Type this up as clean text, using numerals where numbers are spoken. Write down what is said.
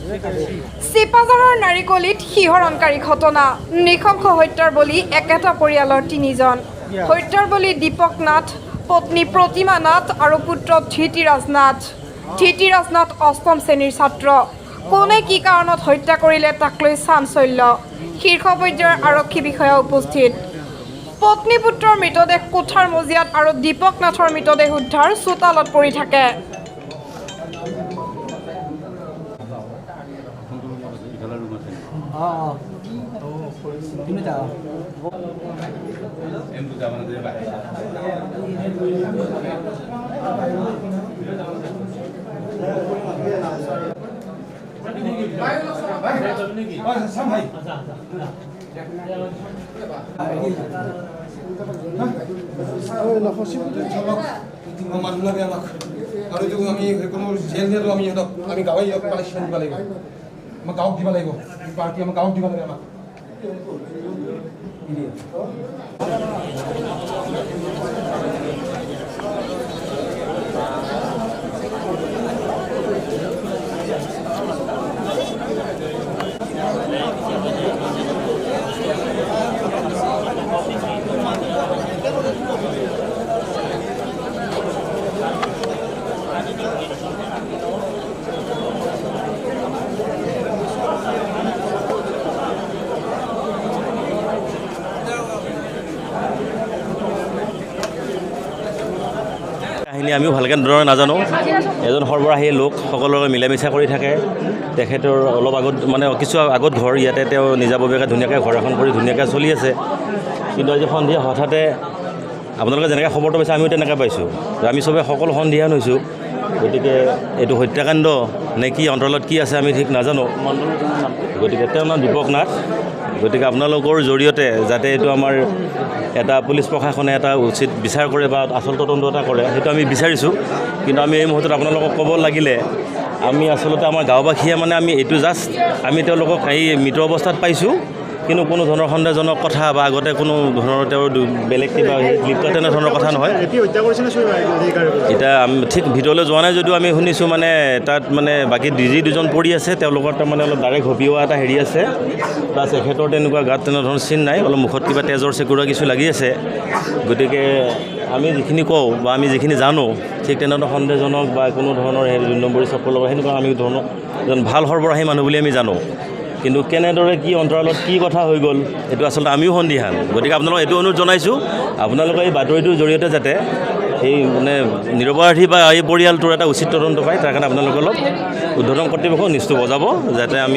চিপাঝাৰৰ নাৰিকলিত শিহৰণকাৰী ঘটনা নৃশংস হত্যাৰ বলি একেটা পৰিয়ালৰ 3জন হত্যাৰ বলি দীপক নাথ পত্নী প্ৰতিমা নাথ আৰু পুত্ৰ ধৃতিৰাজ নাথ অষ্টম শ্ৰেণীৰ ছাত্ৰ কোনে কি কাৰণত হত্যা কৰিলে তাক লৈ চাঞ্চল্য শীৰ্ষ পৰ্যায়ৰ আৰক্ষী বিষয়া উপস্থিত পত্নী পুত্ৰৰ মৃতদেহ কোঠাৰ মজিয়াত আৰু দীপক নাথৰ মৃতদেহ উদ্ধাৰ চোতালত পৰি থাকে মানুহ লাগে আমাক আৰু এইটো আমি কোনো জেল নিয়াটো আমি সিহঁতক আমি গাঁৱে কালেকশ্যন দিব লাগিব আমাক গাঁৱক দিব লাগিব পাৰ্টি আমাক গাঁৱক দিব লাগে আমাক কাহিনী আমিও ভালকৈ ধৰণে নাজানো এজন সৰ্বৰাহী লোক সকলোৰে লগত মিলামিছা কৰি থাকে তেখেতৰ অলপ আগত মানে কিছু আগত ঘৰ ইয়াতে তেওঁ নিজাববীয়াকৈ ধুনীয়াকৈ ঘৰ এখন কৰি ধুনীয়াকৈ চলি আছে কিন্তু আজি সন্ধিয়া হঠাতে আপোনালোকে যেনেকৈ খবৰটো পাইছে আমিও তেনেকৈ পাইছোঁ আমি চবে সকলো সন্ধিয়ান হৈছোঁ গতিকে এইটো হত্যাকাণ্ড নে কি অন্তৰালত কি আছে আমি ঠিক নাজানো গতিকে তেওঁৰ নাম দীপক নাথ গতিকে আপোনালোকৰ জৰিয়তে যাতে এইটো আমাৰ এটা পুলিচ প্ৰশাসনে এটা উচিত বিচাৰ কৰে বা আচল তদন্ত এটা কৰে সেইটো আমি বিচাৰিছোঁ কিন্তু আমি এই মুহূৰ্তত আপোনালোকক ক'ব লাগিলে আমি আচলতে আমাৰ গাঁওবাসীয়ে মানে আমি এইটো জাষ্ট আমি তেওঁলোকক এই মৃত অৱস্থাত পাইছোঁ কিন্তু কোনো ধৰণৰ সন্দেহজনক কথা বা আগতে কোনো ধৰণৰ তেওঁৰ বেলেগ কিবা লিপ্ত তেনেধৰণৰ কথা নহয় এতিয়া আমি ঠিক ভিতৰলৈ যোৱা নাই যদিও আমি শুনিছোঁ মানে তাত মানে বাকী দুজন পৰি আছে তেওঁলোকৰ তাৰমানে অলপ ডাইৰেক্ট হপিওৱা এটা হেৰি আছে প্লাছ এখেতৰ তেনেকুৱা গাত তেনেধৰণৰ চিন নাই অলপ মুখত কিবা তেজৰ চেকুৰা কিছু লাগি আছে গতিকে আমি যিখিনি কওঁ বা আমি যিখিনি জানো ঠিক তেনেধৰণৰ সন্দেহজনক বা কোনো ধৰণৰ হেৰি 2 নম্বৰী চক্ৰৰ লগত সেনেকুৱা আমি ধৰণৰ এজন ভাল সৰ্বৰাহী মানুহ বুলি আমি জানো কিন্তু কেনেদৰে কি অন্তৰালত কি কথা হৈ গ'ল এইটো আচলতে আমিও সন্দিহান গতিকে আপোনালোকক এইটো অনুৰোধ জনাইছোঁ আপোনালোকে এই বাতৰিটোৰ জৰিয়তে যাতে এই মানে নিৰপৰাধী বা এই পৰিয়ালটোৰ এটা উচিত তদন্ত পায় তাৰ কাৰণে আপোনালোকে অলপ উৰ্ধ্বতন কৰ্তৃপক্ষক নিশ্চয় বজাব যাতে আমি